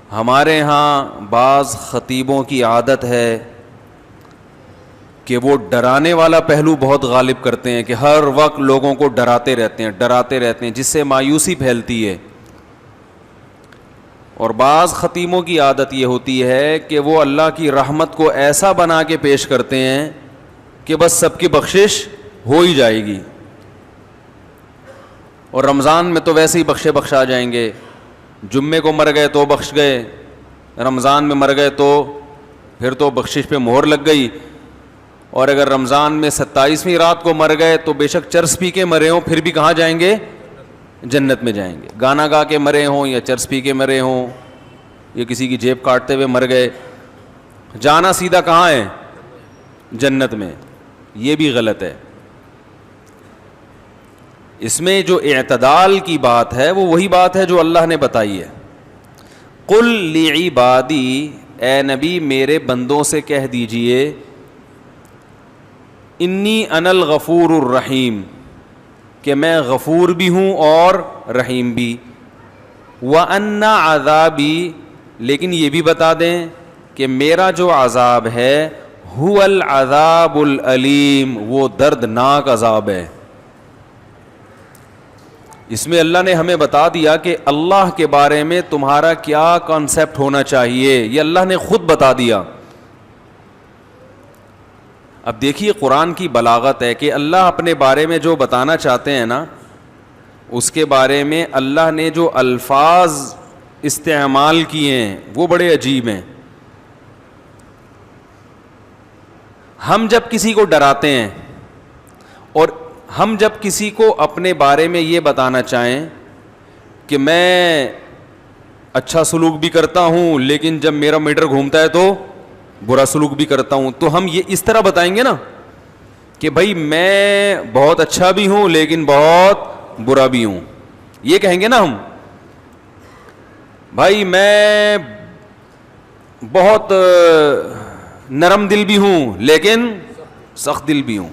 ہمارے ہاں بعض خطیبوں کی عادت ہے کہ وہ ڈرانے والا پہلو بہت غالب کرتے ہیں کہ ہر وقت لوگوں کو ڈراتے رہتے ہیں جس سے مایوسی پھیلتی ہے. اور بعض خطیبوں کی عادت یہ ہوتی ہے کہ وہ اللہ کی رحمت کو ایسا بنا کے پیش کرتے ہیں کہ بس سب کی بخشش ہو ہی جائے گی, اور رمضان میں تو ویسے ہی بخشا جائیں گے. جمعے کو مر گئے تو بخش گئے, رمضان میں مر گئے تو پھر تو بخشش پہ مہر لگ گئی, اور اگر رمضان میں 27ویں رات کو مر گئے تو بے شک چرس پی کے مرے ہوں پھر بھی کہاں جائیں گے؟ جنت میں جائیں گے. گانا گا کے مرے ہوں یا چرس پی کے مرے ہوں یا کسی کی جیب کاٹتے ہوئے مر گئے, جانا سیدھا کہاں ہے؟ جنت میں. یہ بھی غلط ہے. اس میں جو اعتدال کی بات ہے وہ وہی بات ہے جو اللہ نے بتائی ہے. قل لعبادی, اے نبی میرے بندوں سے کہہ دیجئے, انی انا الغفور الرحیم, کہ میں غفور بھی ہوں اور رحیم بھی. وَأَنَّ عَذَابِي, لیکن یہ بھی بتا دیں کہ میرا جو عذاب ہے هُوَ الْعَذَابُ الْأَلِيمُ, وہ دردناک عذاب ہے. اس میں اللہ نے ہمیں بتا دیا کہ اللہ کے بارے میں تمہارا کیا کانسیپٹ ہونا چاہیے, یہ اللہ نے خود بتا دیا. اب دیکھیے قرآن کی بلاغت ہے کہ اللہ اپنے بارے میں جو بتانا چاہتے ہیں نا, اس کے بارے میں اللہ نے جو الفاظ استعمال کیے ہیں وہ بڑے عجیب ہیں. ہم جب کسی کو ڈراتے ہیں اور ہم جب کسی کو اپنے بارے میں یہ بتانا چاہیں کہ میں اچھا سلوک بھی کرتا ہوں لیکن جب میرا میٹر گھومتا ہے تو برا سلوک بھی کرتا ہوں, تو ہم یہ اس طرح بتائیں گے نا کہ بھائی میں بہت اچھا بھی ہوں لیکن بہت برا بھی ہوں. یہ کہیں گے نا ہم, بھائی میں بہت نرم دل بھی ہوں لیکن سخت دل بھی ہوں.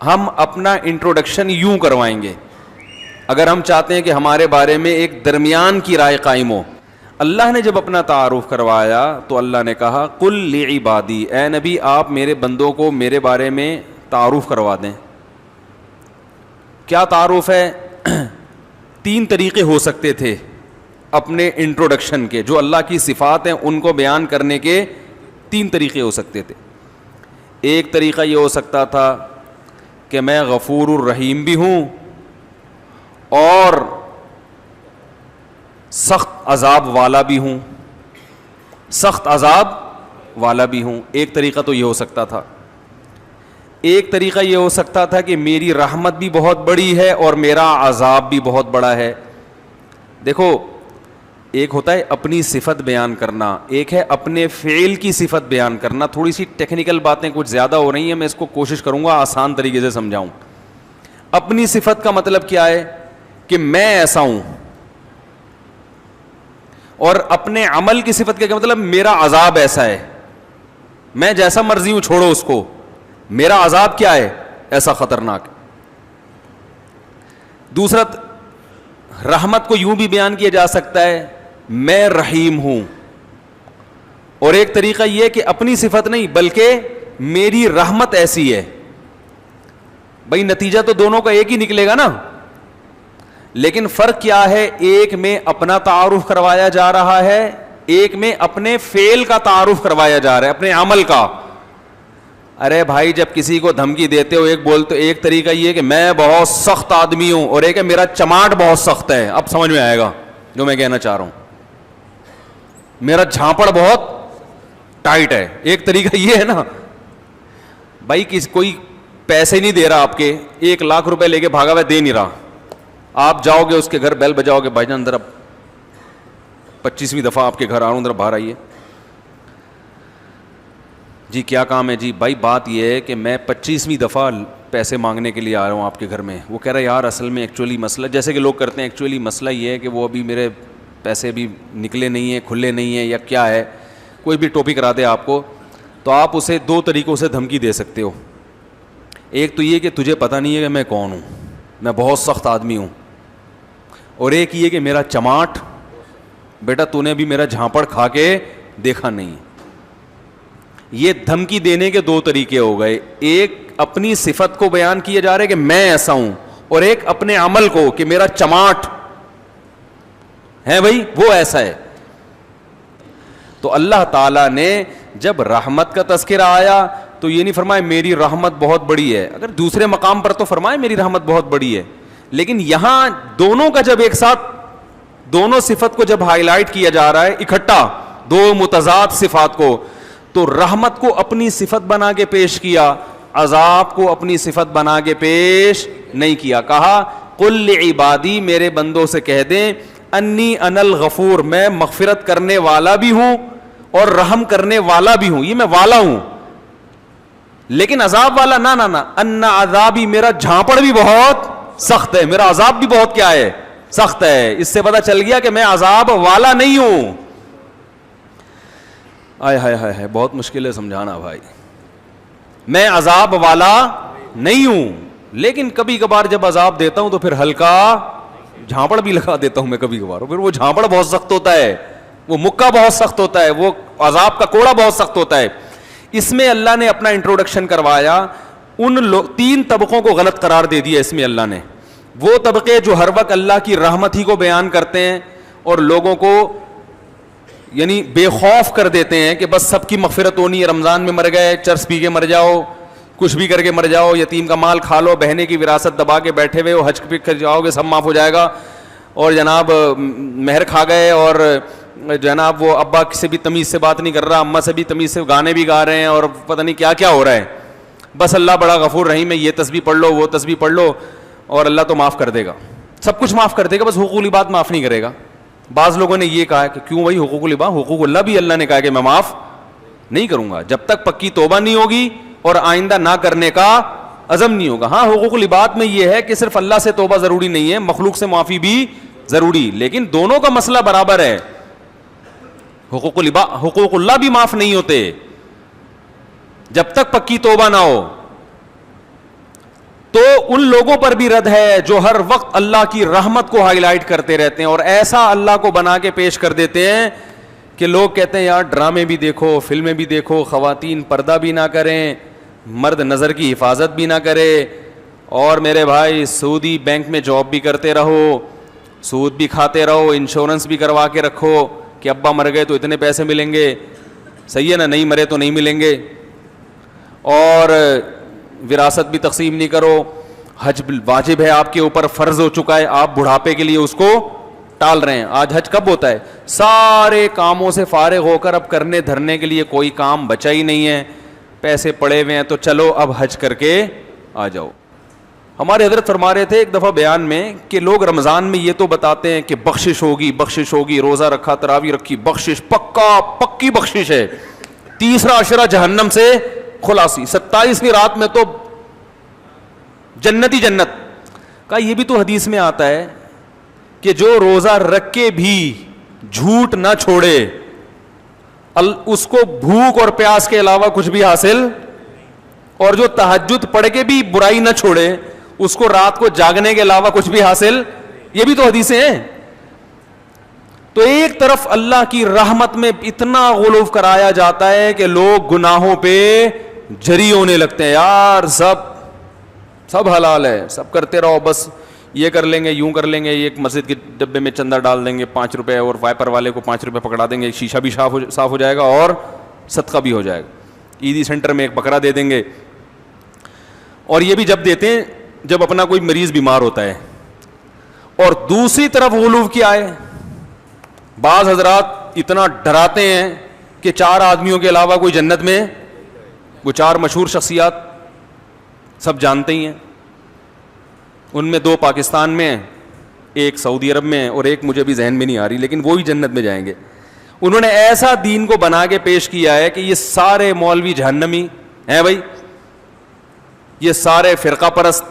ہم اپنا انٹروڈکشن یوں کروائیں گے اگر ہم چاہتے ہیں کہ ہمارے بارے میں ایک درمیان کی رائے قائم ہو. اللہ نے جب اپنا تعارف کروایا تو اللہ نے کہا قل لعبادی, اے نبی آپ میرے بندوں کو میرے بارے میں تعارف کروا دیں. کیا تعارف ہے؟ 3 طریقے ہو سکتے تھے اپنے انٹروڈکشن کے, جو اللہ کی صفات ہیں ان کو بیان کرنے کے 3 طریقے ہو سکتے تھے. ایک طریقہ یہ ہو سکتا تھا کہ میں غفور الرحیم بھی ہوں اور سخت عذاب والا بھی ہوں, سخت عذاب والا بھی ہوں. ایک طریقہ تو یہ ہو سکتا تھا. ایک طریقہ یہ ہو سکتا تھا کہ میری رحمت بھی بہت بڑی ہے اور میرا عذاب بھی بہت بڑا ہے. دیکھو ایک ہوتا ہے اپنی صفت بیان کرنا, ایک ہے اپنے فعل کی صفت بیان کرنا. تھوڑی سی ٹیکنیکل باتیں کچھ زیادہ ہو رہی ہیں, میں اس کو کوشش کروں گا آسان طریقے سے سمجھاؤں. اپنی صفت کا مطلب کیا ہے کہ میں ایسا ہوں, اور اپنے عمل کی صفت کا مطلب میرا عذاب ایسا ہے, میں جیسا مرضی ہوں چھوڑو اس کو, میرا عذاب کیا ہے ایسا خطرناک. دوسرا رحمت کو یوں بھی بیان کیا جا سکتا ہے میں رحیم ہوں, اور ایک طریقہ یہ کہ اپنی صفت نہیں بلکہ میری رحمت ایسی ہے. بھائی نتیجہ تو دونوں کا ایک ہی نکلے گا نا, لیکن فرق کیا ہے, ایک میں اپنا تعارف کروایا جا رہا ہے, ایک میں اپنے فعل کا تعارف کروایا جا رہا ہے, اپنے عمل کا. ارے بھائی جب کسی کو دھمکی دیتے ہو ایک بولتے, ایک طریقہ یہ کہ میں بہت سخت آدمی ہوں, اور ایک ہے میرا چماٹ بہت سخت ہے. اب سمجھ میں آئے گا جو میں کہنا چاہ رہا ہوں, میرا جھانپڑ بہت ٹائٹ ہے. ایک طریقہ یہ ہے نا, بھائی کوئی پیسے نہیں دے رہا آپ کے, 1 لاکھ روپے لے کے بھاگا ہوا دے نہیں رہا, آپ جاؤ گے اس کے گھر بیل بجاؤ گے, بھائی جان ذرا 25ویں دفعہ آپ کے گھر آ رہا ہوں ذرا باہر آئیے. جی کیا کام ہے جی؟ بھائی بات یہ ہے کہ میں 25ویں دفعہ پیسے مانگنے کے لیے آ رہا ہوں آپ کے گھر میں. وہ کہہ رہا ہے یار اصل میں ایکچولی مسئلہ, جیسے کہ لوگ کرتے ہیں, ایکچولی مسئلہ یہ ہے کہ وہ ابھی میرے پیسے بھی نکلے نہیں ہیں, کھلے نہیں ہیں, یا کیا ہے, کوئی بھی ٹاپک کرا دے آپ کو, تو آپ اسے 2 طریقوں سے دھمکی دے سکتے ہو. ایک تو یہ کہ تجھے پتہ نہیں ہے کہ میں کون ہوں, میں بہت سخت آدمی ہوں, اور ایک یہ کہ میرا چماٹ بیٹا تو نے ابھی میرا جھانپڑ کھا کے دیکھا نہیں. یہ دھمکی دینے کے دو طریقے ہو گئے, ایک اپنی صفت کو بیان کیا جا رہا ہے کہ میں ایسا ہوں, اور ایک اپنے عمل کو کہ میرا چماٹ ہے بھائی وہ ایسا ہے. تو اللہ تعالیٰ نے جب رحمت کا تذکرہ آیا تو یہ نہیں فرمایا میری رحمت بہت بڑی ہے, اگر دوسرے مقام پر تو فرمائے میری رحمت بہت بڑی ہے, لیکن یہاں دونوں کا جب ایک ساتھ دونوں صفت کو جب ہائی لائٹ کیا جا رہا ہے اکٹھا, دو متضاد صفات کو, تو رحمت کو اپنی صفت بنا کے پیش کیا, عذاب کو اپنی صفت بنا کے پیش نہیں کیا. کہا قل لعبادی, میرے بندوں سے کہہ دیں, انی انا الغفور, میں مغفرت کرنے والا بھی ہوں اور رحم کرنے والا بھی ہوں, یہ میں والا ہوں, لیکن عذاب والا نہ ان عذابی, میرا جھانپڑ بھی بہت سخت ہے, میرا عذاب بھی بہت کیا ہے, سخت ہے. اس سے پتا چل گیا کہ میں عذاب والا نہیں ہوں. آئے ہائے ہائے ہائے, بہت مشکل ہے سمجھانا بھائی, میں عذاب والا نہیں ہوں, لیکن کبھی کبھار جب عذاب دیتا ہوں تو پھر ہلکا جھانپڑ بھی لگا دیتا ہوں میں کبھی کبھار, پھر وہ جھانپڑ بہت سخت ہوتا ہے, وہ مکہ بہت سخت ہوتا ہے, وہ عذاب کا کوڑا بہت سخت ہوتا ہے. اس میں اللہ نے اپنا انٹروڈکشن کروایا, ان تین طبقوں کو غلط قرار دے دیا اس میں اللہ نے. وہ طبقے جو ہر وقت اللہ کی رحمت ہی کو بیان کرتے ہیں اور لوگوں کو یعنی بے خوف کر دیتے ہیں کہ بس سب کی مغفرت ہونی ہے, رمضان میں مر گئے چرس پی کے مر جاؤ, کچھ بھی کر کے مر جاؤ, یتیم کا مال کھا لو, بہنے کی وراثت دبا کے بیٹھے ہوئے ہو, حج پہ کر جاؤ گے سب معاف ہو جائے گا, اور جناب مہر کھا گئے, اور جناب وہ ابا سے بھی تمیز سے بات نہیں کر رہا, اماں سے بھی تمیز سے گانے بھی گا رہے ہیں, اور پتہ نہیں کیا کیا ہو رہا ہے. بس اللہ بڑا غفور رحیم ہے, یہ تسبیح پڑھ لو وہ تسبیح پڑھ لو اور اللہ تو معاف کر دے گا, سب کچھ معاف کر دے گا, بس حقوق العباد معاف نہیں کرے گا. بعض لوگوں نے یہ کہا کہ کیوں بھائی حقوق العباد, حقوق اللہ بھی اللہ نے کہا کہ میں معاف نہیں کروں گا جب تک پکی توبہ نہیں ہوگی اور آئندہ نہ کرنے کا عزم نہیں ہوگا. ہاں حقوق العباد میں یہ ہے کہ صرف اللہ سے توبہ ضروری نہیں ہے, مخلوق سے معافی بھی ضروری, لیکن دونوں کا مسئلہ برابر ہے. حقوق اللہ بھی معاف نہیں ہوتے جب تک پکی توبہ نہ ہو. تو ان لوگوں پر بھی رد ہے جو ہر وقت اللہ کی رحمت کو ہائی لائٹ کرتے رہتے ہیں اور ایسا اللہ کو بنا کے پیش کر دیتے ہیں کہ لوگ کہتے ہیں یار ڈرامے بھی دیکھو, فلمیں بھی دیکھو, خواتین پردہ بھی نہ کریں, مرد نظر کی حفاظت بھی نہ کرے, اور میرے بھائی سعودی بینک میں جاب بھی کرتے رہو, سود بھی کھاتے رہو, انشورنس بھی کروا کے رکھو کہ ابا مر گئے تو اتنے پیسے ملیں گے, صحیح ہے نا, نہیں مرے تو نہیں ملیں گے, اور وراثت بھی تقسیم نہیں کرو, حج واجب ہے آپ کے اوپر, فرض ہو چکا ہے, آپ بڑھاپے کے لیے اس کو ٹال رہے ہیں. آج حج کب ہوتا ہے؟ سارے کاموں سے فارغ ہو کر اب کرنے دھرنے کے لیے کوئی کام بچا ہی نہیں ہے, پیسے پڑے ہوئے ہیں, تو چلو اب حج کر کے آ جاؤ. ہمارے حضرت فرما رہے تھے ایک دفعہ بیان میں کہ لوگ رمضان میں یہ تو بتاتے ہیں کہ بخشش ہوگی بخشش ہوگی, روزہ رکھا تراویح رکھی, بخشش پکی بخشش ہے, تیسرا عشرہ جہنم سے خلاصی, 27ویں رات میں تو جنت ہی جنت کا. یہ بھی تو حدیث میں آتا ہے کہ جو روزہ رکھ کے بھی جھوٹ نہ چھوڑے اس کو بھوک اور پیاس کے علاوہ کچھ بھی حاصل, اور جو تہجد پڑھ کے بھی برائی نہ چھوڑے اس کو رات کو جاگنے کے علاوہ کچھ بھی حاصل. یہ بھی تو حدیثیں ہیں. تو ایک طرف اللہ کی رحمت میں اتنا غلو کرایا جاتا ہے کہ لوگ گناہوں پہ جری ہونے لگتے ہیں, یار سب حلال ہے, سب کرتے رہو, بس یہ کر لیں گے یوں کر لیں گے, ایک مسجد کے ڈبے میں چندہ ڈال دیں گے 5 روپے, اور وائپر والے کو 5 روپے پکڑا دیں گے, شیشہ بھی صاف ہو جائے گا اور صدقہ بھی ہو جائے گا, عیدی سینٹر میں ایک بکرا دے دیں گے. اور یہ بھی جب دیتے ہیں جب اپنا کوئی مریض بیمار ہوتا ہے. اور دوسری طرف غلو کیا ہے, بعض حضرات اتنا ڈراتے ہیں کہ 4 آدمیوں کے علاوہ کوئی جنت میں, وہ 4 مشہور شخصیات سب جانتے ہی ہیں, ان میں 2 پاکستان میں ہیں, ایک سعودی عرب میں ہے, اور ایک مجھے بھی ذہن میں نہیں آ رہی, لیکن وہی جنت میں جائیں گے. انہوں نے ایسا دین کو بنا کے پیش کیا ہے کہ یہ سارے مولوی جہنمی ہیں بھائی, یہ سارے فرقہ پرست,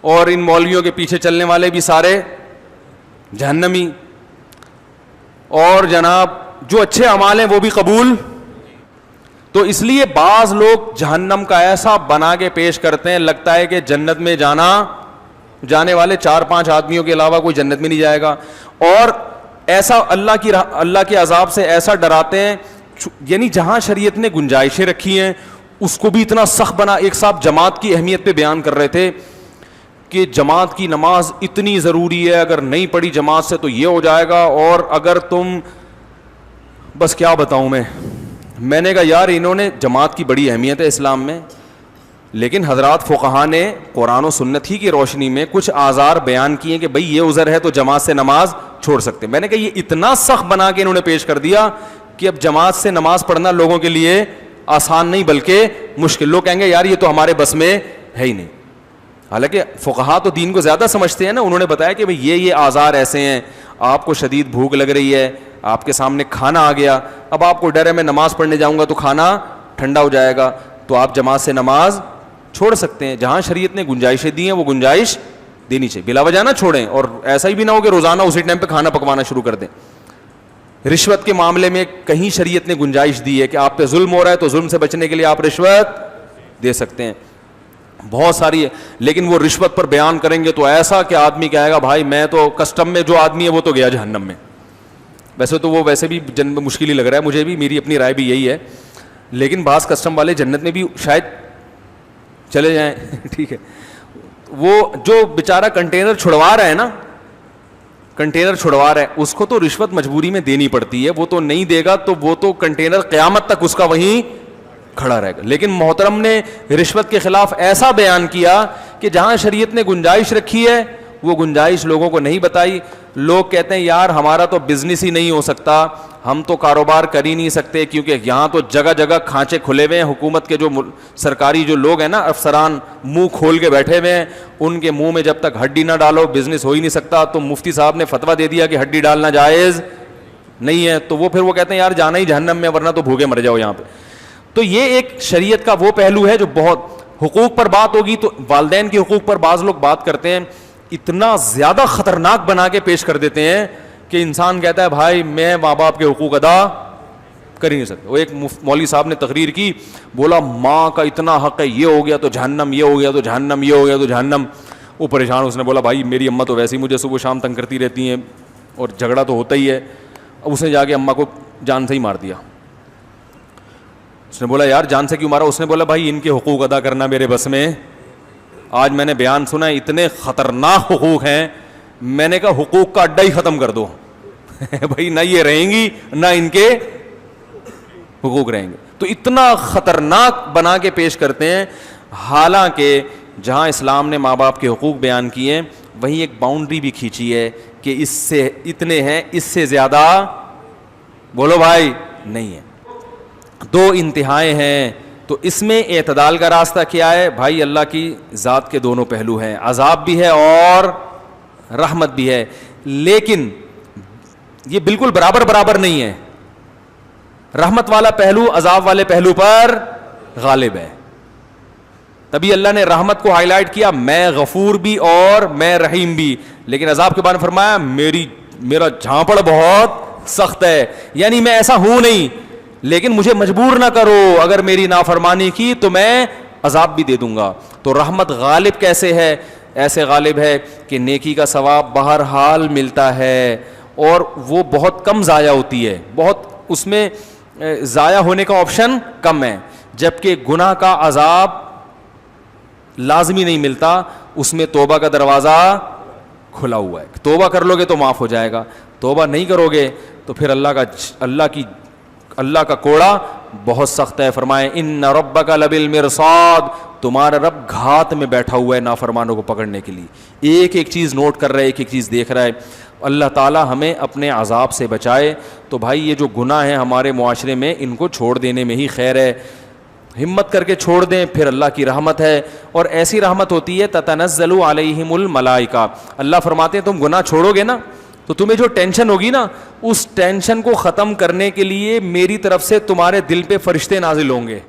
اور ان مولویوں کے پیچھے چلنے والے بھی سارے جہنمی, اور جناب جو اچھے اعمال ہیں وہ بھی قبول. تو اس لیے بعض لوگ جہنم کا ایسا بنا کے پیش کرتے ہیں, لگتا ہے کہ جنت میں جانے والے 4-5 آدمیوں کے علاوہ کوئی جنت میں نہیں جائے گا. اور ایسا اللہ کے عذاب سے ایسا ڈراتے ہیں, یعنی جہاں شریعت نے گنجائشیں رکھی ہیں اس کو بھی اتنا سخت بنا. ایک صاحب جماعت کی اہمیت پہ بیان کر رہے تھے کہ جماعت کی نماز اتنی ضروری ہے, اگر نہیں پڑھی جماعت سے تو یہ ہو جائے گا, اور اگر تم, بس کیا بتاؤں میں نے کہا یار انہوں نے, جماعت کی بڑی اہمیت ہے اسلام میں, لیکن حضرات فقہا نے قرآن و سنت ہی کی روشنی میں کچھ آزار بیان کیے کہ بھئی یہ عذر ہے تو جماعت سے نماز چھوڑ سکتے. میں نے کہا یہ اتنا سخت بنا کے انہوں نے پیش کر دیا کہ اب جماعت سے نماز پڑھنا لوگوں کے لیے آسان نہیں بلکہ مشکل. لوگ کہیں گے یار یہ تو ہمارے بس میں ہے ہی نہیں. حالانکہ فقہا تو دین کو زیادہ سمجھتے ہیں نا. انہوں نے بتایا کہ بھئی یہ آزار ایسے ہیں, آپ کو شدید بھوک لگ رہی ہے, آپ کے سامنے کھانا آ گیا, اب آپ کو ڈر ہے میں نماز پڑھنے جاؤں گا تو کھانا ٹھنڈا ہو جائے گا, تو آپ جماعت سے نماز چھوڑ سکتے ہیں. جہاں شریعت نے گنجائشیں دی ہیں وہ گنجائش دینی چاہیے, بلا وجہ نہ چھوڑیں. اور ایسا ہی بھی نہ ہو کہ روزانہ اسی ٹائم پہ کھانا پکوانا شروع کر دیں. رشوت کے معاملے میں کہیں شریعت نے گنجائش دی ہے کہ آپ پہ ظلم ہو رہا ہے تو ظلم سے بچنے کے لیے آپ رشوت دے سکتے ہیں, بہت ساری ہے. لیکن وہ رشوت پر بیان کریں گے تو ایسا کہ آدمی کہے گا بھائی میں تو کسٹم میں جو آدمی ہے وہ تو گیا جہنم میں. ویسے تو وہ ویسے بھی جنت مشکل ہی لگ رہا ہے مجھے بھی, میری اپنی رائے بھی یہی ہے, لیکن بعض کسٹم والے جنت میں بھی شاید چلے جائیں. ٹھیک ہے, وہ جو بیچارہ کنٹینر چھڑوا رہا ہے نا, کنٹینر چھڑوا رہا ہے, اس کو تو رشوت مجبوری میں دینی پڑتی ہے, وہ تو نہیں دے گا تو وہ تو کنٹینر قیامت تک اس کا وہیں کھڑا رہے گا. لیکن محترم نے رشوت کے خلاف ایسا بیان کیا کہ جہاں شریعت نے گنجائش رکھی ہے وہ گنجائش لوگوں کو نہیں بتائی. لوگ کہتے ہیں یار ہمارا تو بزنس ہی نہیں ہو سکتا, ہم تو کاروبار کر ہی نہیں سکتے کیونکہ یہاں تو جگہ جگہ کھانچے کھلے ہوئے ہیں. حکومت کے جو سرکاری جو لوگ ہیں نا, افسران منہ کھول کے بیٹھے ہوئے ہیں, ان کے منہ میں جب تک ہڈی نہ ڈالو بزنس ہو ہی نہیں سکتا. تو مفتی صاحب نے فتویٰ دے دیا کہ ہڈی ڈالنا جائز نہیں ہے, تو وہ پھر وہ کہتے ہیں یار جانا ہی جہنم میں ورنہ تو بھوکے مر جاؤ یہاں پہ. تو یہ ایک شریعت کا وہ پہلو ہے جو بہت, حقوق پر بات ہوگی تو والدین کے حقوق پر بعض لوگ بات کرتے ہیں, اتنا زیادہ خطرناک بنا کے پیش کر دیتے ہیں کہ انسان کہتا ہے بھائی میں ماں باپ کے حقوق ادا کر ہی نہیں سکتا. وہ ایک مولوی صاحب نے تقریر کی, بولا ماں کا اتنا حق ہے, یہ ہو گیا تو جہنم, یہ ہو گیا تو جہنم, یہ ہو گیا تو جہنم. وہ پریشان, اس نے بولا بھائی میری اماں تو ویسے ہی مجھے صبح شام تنگ کرتی رہتی ہیں اور جھگڑا تو ہوتا ہی ہے. اب اس نے جا کے اماں کو جان سے ہی مار دیا. اس نے بولا یار جان سے کیوں مارا؟ اس نے بولا بھائی ان کے حقوق ادا کرنا میرے بس میں, آج میں نے بیان سنا اتنے خطرناک حقوق ہیں, میں نے کہا حقوق کا اڈا ہی ختم کر دو. بھائی نہ یہ رہیں گی نہ ان کے حقوق رہیں گے. تو اتنا خطرناک بنا کے پیش کرتے ہیں. حالانکہ جہاں اسلام نے ماں باپ کے حقوق بیان کیے ہیں وہیں ایک باؤنڈری بھی کھینچی ہے کہ اس سے اتنے ہیں, اس سے زیادہ بولو بھائی نہیں ہے. دو انتہائیں ہیں, تو اس میں اعتدال کا راستہ کیا ہے بھائی؟ اللہ کی ذات کے دونوں پہلو ہیں, عذاب بھی ہے اور رحمت بھی ہے, لیکن یہ بالکل برابر برابر نہیں ہے. رحمت والا پہلو عذاب والے پہلو پر غالب ہے. تبھی اللہ نے رحمت کو ہائی لائٹ کیا, میں غفور بھی اور میں رحیم بھی, لیکن عذاب کے بارے میں فرمایا میرا جھانپڑ بہت سخت ہے. یعنی میں ایسا ہوں نہیں, لیکن مجھے مجبور نہ کرو, اگر میری نافرمانی کی تو میں عذاب بھی دے دوں گا. تو رحمت غالب کیسے ہے؟ ایسے غالب ہے کہ نیکی کا ثواب بہرحال ملتا ہے اور وہ بہت کم ضائع ہوتی ہے, بہت اس میں ضائع ہونے کا آپشن کم ہے. جبکہ گناہ کا عذاب لازمی نہیں ملتا, اس میں توبہ کا دروازہ کھلا ہوا ہے. توبہ کر لو گے تو معاف ہو جائے گا, توبہ نہیں کرو گے تو پھر اللہ کا کوڑا بہت سخت ہے. فرمائے ان ربک لبالمرصاد, تمہارا رب گھات میں بیٹھا ہوا ہے نافرمانوں کو پکڑنے کے لیے. ایک ایک چیز نوٹ کر رہا ہے, ایک ایک چیز دیکھ رہا ہے. اللہ تعالی ہمیں اپنے عذاب سے بچائے. تو بھائی یہ جو گناہ ہیں ہمارے معاشرے میں, ان کو چھوڑ دینے میں ہی خیر ہے. ہمت کر کے چھوڑ دیں, پھر اللہ کی رحمت ہے, اور ایسی رحمت ہوتی ہے تتنزل علیہم الملائکہ. اللہ فرماتے ہیں تم گناہ چھوڑو گے نا تو تمہیں جو ٹینشن ہوگی نا, اس ٹینشن کو ختم کرنے کے لیے میری طرف سے تمہارے دل پہ فرشتے نازل ہوں گے.